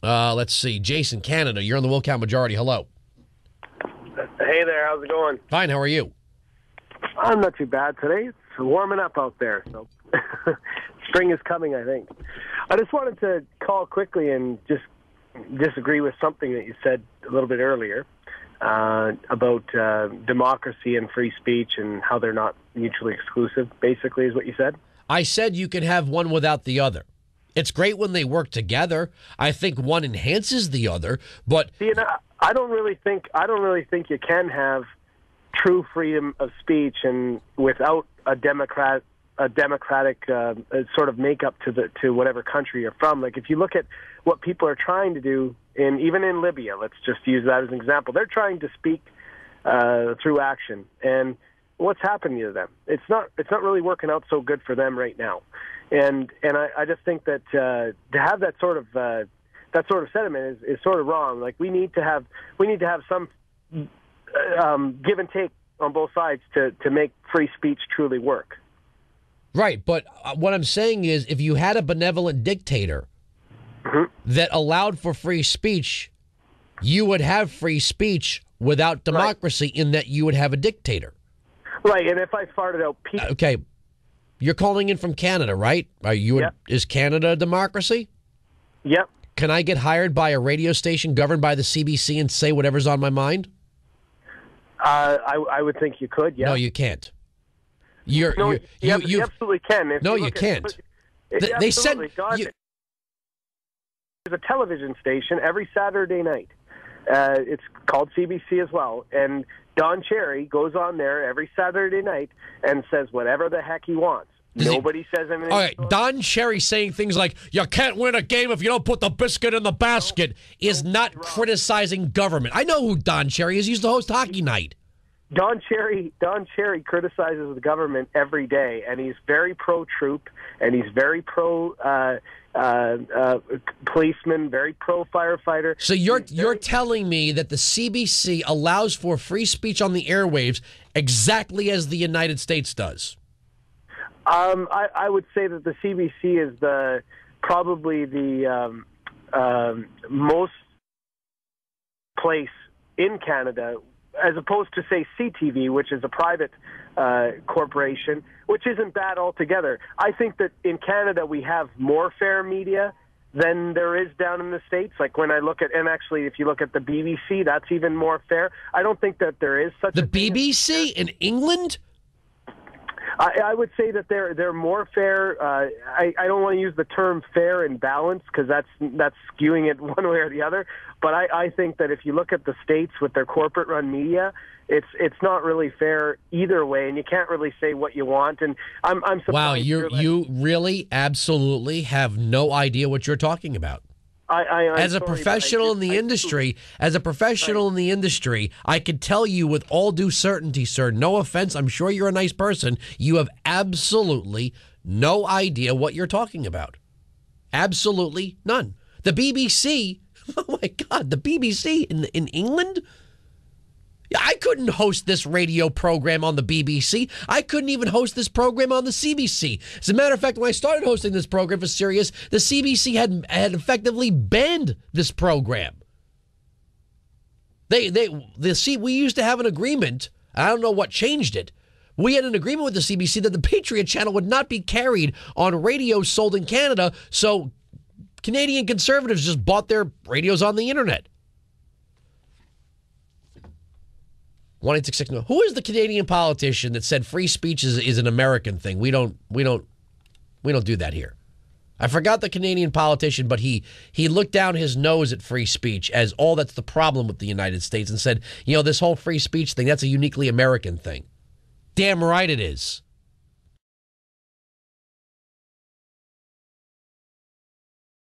Let's see. Jason, Canada, you're on the Wilkow Majority. Hello. Hey there, how's it going? Fine, how are you? I'm not too bad today. It's warming up out there, so spring is coming, I think. I just wanted to call quickly and just disagree with something that you said a little bit earlier about democracy and free speech and how they're not mutually exclusive, basically, is what you said. I said you can have one without the other. It's great when they work together. I think one enhances the other, but I don't really think you can have true freedom of speech and without a democratic sort of makeup to whatever country you're from. Like if you look at what people are trying to do, even in Libya, let's just use that as an example. They're trying to speak through action, and what's happening to them? It's not really working out so good for them right now. And I just think that to have that sort of sentiment is sort of wrong. Like we need to have some give and take on both sides to make free speech truly work. Right, but what I'm saying is if you had a benevolent dictator that allowed for free speech, you would have free speech without democracy in that you would have a dictator. Right, and if I farted out peace... Okay, you're calling in from Canada, right? Yep. Is Canada a democracy? Yep. Can I get hired by a radio station governed by the CBC and say whatever's on my mind? I would think you could, yeah. No, you can't. You absolutely can. You can't. They said... There's a television station every Saturday night. It's called CBC as well, and Don Cherry goes on there every Saturday night and says whatever the heck he wants. Nobody says anything. All right, Don Cherry saying things like, you can't win a game if you don't put the biscuit in the basket is not criticizing government. I know who Don Cherry is. He used to host Hockey Night. Don Cherry criticizes the government every day, and he's very pro-troop, and he's very pro-policeman, very pro-firefighter. So you're telling me that the CBC allows for free speech on the airwaves exactly as the United States does? I would say that the CBC is probably the most place in Canada, as opposed to, say, CTV, which is a private corporation, which isn't bad altogether. I think that in Canada we have more fair media than there is down in the States. Like when I look at, and actually if you look at the BBC, that's even more fair. I don't think that there is such a thing. The BBC in England? I would say that they're more fair. I don't want to use the term fair and balanced because that's skewing it one way or the other. But I think that if you look at the States with their corporate-run media, it's not really fair either way, and you can't really say what you want. And I'm surprised. Wow, you really absolutely have no idea what you're talking about. As a professional in the industry, I could tell you with all due certainty, sir, no offense, I'm sure you're a nice person, you have absolutely no idea what you're talking about. Absolutely none. The BBC, oh my God, the BBC in England? I couldn't host this radio program on the BBC. I couldn't even host this program on the CBC. As a matter of fact, when I started hosting this program for Sirius, the CBC had effectively banned this program. We used to have an agreement. I don't know what changed it. We had an agreement with the CBC that the Patriot Channel would not be carried on radios sold in Canada, so Canadian conservatives just bought their radios on the internet. 1-866. Who is the Canadian politician that said free speech is an American thing? We don't do that here. I forgot the Canadian politician, but he looked down his nose at free speech as all that's the problem with the United States and said, this whole free speech thing, that's a uniquely American thing. Damn right it is.